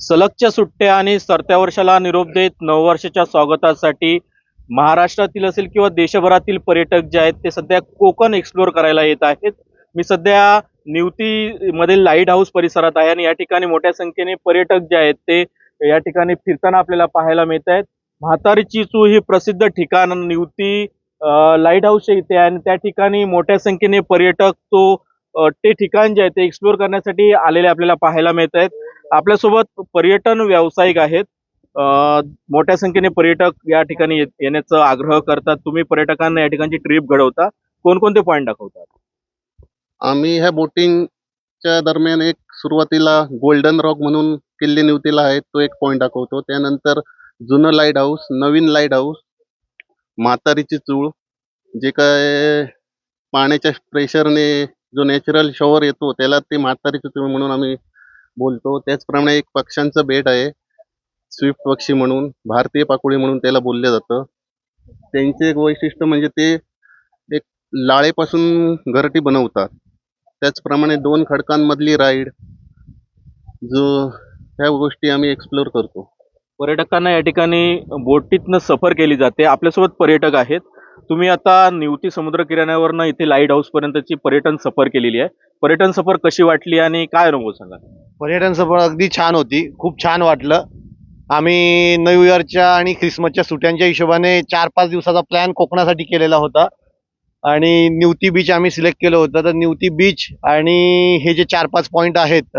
सलगच्या सुट्ट्या आणि सरत्या वर्षाला निरोप देत नववर्षाच्या स्वागतासाठी महाराष्ट्रातील असेल किंवा देशभरातील पर्यटक जे आहेत ते सध्या कोकण एक्सप्लोर करायला येत आहेत. मी सध्या निवती मधील लाईट हाऊस परिसरात आहे आणि या ठिकाणी मोठ्या संख्येने पर्यटक जे आहेत ते या ठिकाणी फिरताना आपल्याला पाहायला मिळत आहेत. म्हातारी चिंचू ही प्रसिद्ध ठिकाण निवती लाईट हाऊस इथे आहे आणि त्या ठिकाणी मोठ्या संख्येने पर्यटक ते ठिकाण जे आहे ते एक्सप्लोर करण्यासाठी आलेले आपल्याला पाहायला मिळत आहेत. आपल्यासोबत पर्यटन व्यावसायिक आहेत. मोठ्या संख्येने पर्यटक या ठिकाणी येण्याचा आग्रह करतात. तुम्ही पर्यटकांना या ठिकाणची ट्रिप घडवता, कोणकोणते पॉइंट दाखवतात? आम्ही ह्या बोटिंगच्या दरम्यान एक सुरुवातीला गोल्डन रॉक म्हणून किल्ले निवतीला आहे, तो एक पॉइंट दाखवतो. त्यानंतर जुनं लाईट हाऊस, नवीन लाईट हाऊस, म्हातारीची चूळ, जे काय पाण्याच्या प्रेशरने जो नॅचरल शॉवर येतो त्याला ते म्हातारीची चूळ म्हणून आम्ही बोलतो. त्याचप्रमाणे एक पक्ष्यांचं बेट आहे, स्विफ्ट पक्षी म्हणून, भारतीय पाकुळी म्हणून त्याला बोललं जातं. त्यांचे एक वैशिष्ट्य म्हणजे ते एक लाळेपासून घरटी बनवतात. त्याचप्रमाणे 2 खडकांमधली राईड, ह्या गोष्टी आम्ही एक्सप्लोर करतो. पर्यटकांना या ठिकाणी बोटीतनं सफर केली जाते. आपल्यासोबत पर्यटक आहेत. तुम्ही आता निवती समुद्र किनाऱ्यावरनं इथे लाईट हाऊस पर्यंतची पर्यटन सफर केलेली आहे. पर्यटन सफर कशी वाटली आणि काय अनुभव सांगा? पर्यटन सफर अगदी छान होती, खूप छान वाटलं. आम्ही न्यू इयरच्या आणि ख्रिसमसच्या सुट्ट्यांच्या हिशोबाने 4-5 दिवसाचा प्लॅन कोकणासाठी केलेला होता आणि निवती बीच आम्ही सिलेक्ट केलं होतं. तर निवती बीच आणि हे जे 4-5 पॉईंट आहेत,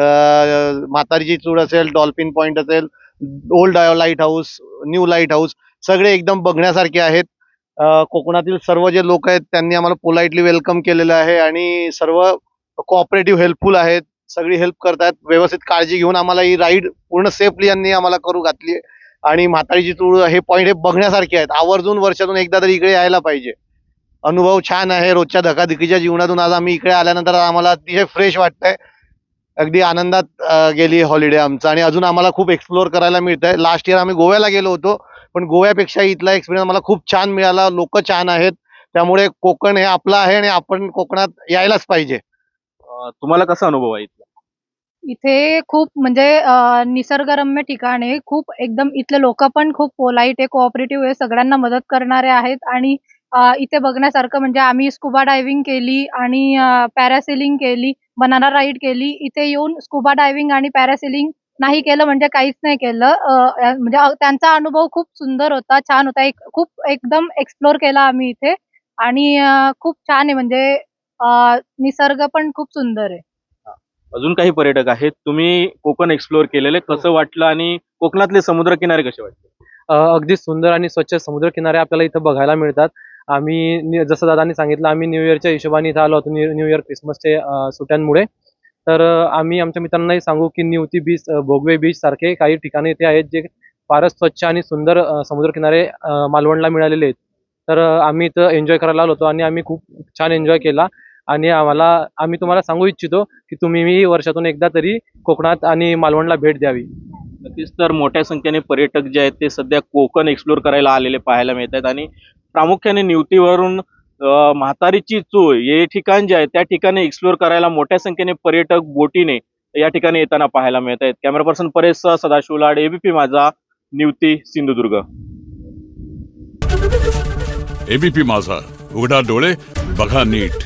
म्हातारीची चूळ असेल, डॉल्फिन पॉईंट असेल, old light house, new light house, सगळे एकदम बघण्यासारखे आहेत. कोकणातील सर्व जे लोक आहेत त्यांनी आम्हाला पोलाइटली वेलकम केलेलं आहे आणि सर्व कोऑपरेटिव्ह हेल्पफुल आहेत. सगळी हेल्प करतात, व्यवस्थित काळजी घेऊन आम्हाला ही राईड पूर्ण सेफली यांनी आम्हाला करू घातली. आणि म्हातारीची चूळ हे पॉईंट हे बघण्यासारखे आहेत. आवर्जून वर्षातून एकदा तरी इकडे यायला पाहिजे. अनुभव छान आहे. रोजच्या धकाधकीच्या जीवनातून आज आम्ही इकडे आल्यानंतर आम्हाला अतिशय फ्रेश वाटतंय. अगदी आनंदात गेली हॉलिडे आमचा आणि अजून आम्हाला खूप एक्सप्लोअर करायला मिळतंय. लास्ट इयर आम्ही गोव्याला गेलो होतो, पण गोव्यापेक्षा इथला एक्सपिरियन्स मला खूप छान मिळाला. लोक छान आहेत, त्यामुळे कोकण हे आपलं आहे आणि आपण कोकणात यायलाच पाहिजे. तुम्हाला कसा अनुभव आहे इथला? इथे खूप म्हणजे निसर्गरम्य ठिकाण आहे. खूप एकदम इथले लोक पण खूप पोलाइट आहे, कोऑपरेटिव्ह आहे, सगळ्यांना मदत करणारे आहेत. आणि इथे बघण्यासारखं म्हणजे आम्ही स्कुबा डायव्हिंग केली आणि पॅरासेलिंग केली, बनाना राईड केली. इथे येऊन स्कुबा डायव्हिंग आणि पॅरासेलिंग नाही केलं म्हणजे काहीच नाही केलं. म्हणजे त्यांचा अनुभव खूप सुंदर होता, छान होता. खूप एकदम एक्सप्लोर केला आम्ही इथे आणि खूप छान आहे. म्हणजे निसर्ग पण खूप सुंदर आहे. अजून काही पर्यटक आहेत. तुम्ही कोकण एक्सप्लोअर केलेले, कसं वाटलं आणि कोकणातले समुद्र किनारे कसे वाटले? अगदी सुंदर आणि स्वच्छ समुद्र किनारे आपल्याला इथं बघायला मिळतात. आम्ही जसं दादांनी सांगितलं, आम्ही न्यू इयरच्या हिशोबाने इथं आलो होतो, न्यू इयर क्रिसमसच्या सुट्ट्यांमुळे. तर आम्ही आमच्या मित्रांनाही सांगू की निवती बीच, भोगवे बीच सारखे काही ठिकाणे इथे आहेत जे फारच स्वच्छ आणि सुंदर समुद्र किनारे मालवणला मिळालेले आहेत. तर आम्ही इथं एन्जॉय करायला आलो होतो आणि आम्ही खूप छान एन्जॉय केला. आणि आम्ही तुम्हाला सांगू इच्छितो की तुम्ही वर्षातून एकदा तरी कोकणात आणि मालवणला भेट द्यावी. नक्कीच. तर मोठ्या संख्येने पर्यटक जे आहेत ते सध्या कोकण एक्सप्लोर करायला आलेले पाहायला मिळत आहेत आणि प्रामुख्याने निवतीवरून म्हातारीची चूळ हे ठिकाण जे आहे त्या ठिकाणी एक्सप्लोर करायला मोठ्या संख्येने पर्यटक बोटीने या ठिकाणी येताना पाहायला मिळत आहेत. कॅमेरा पर्सन परेश सदाशिव लाड, एबीपी माझा, निवती, सिंधुदुर्ग. एबीपी माझा, उघडा डोळे बघा नीट.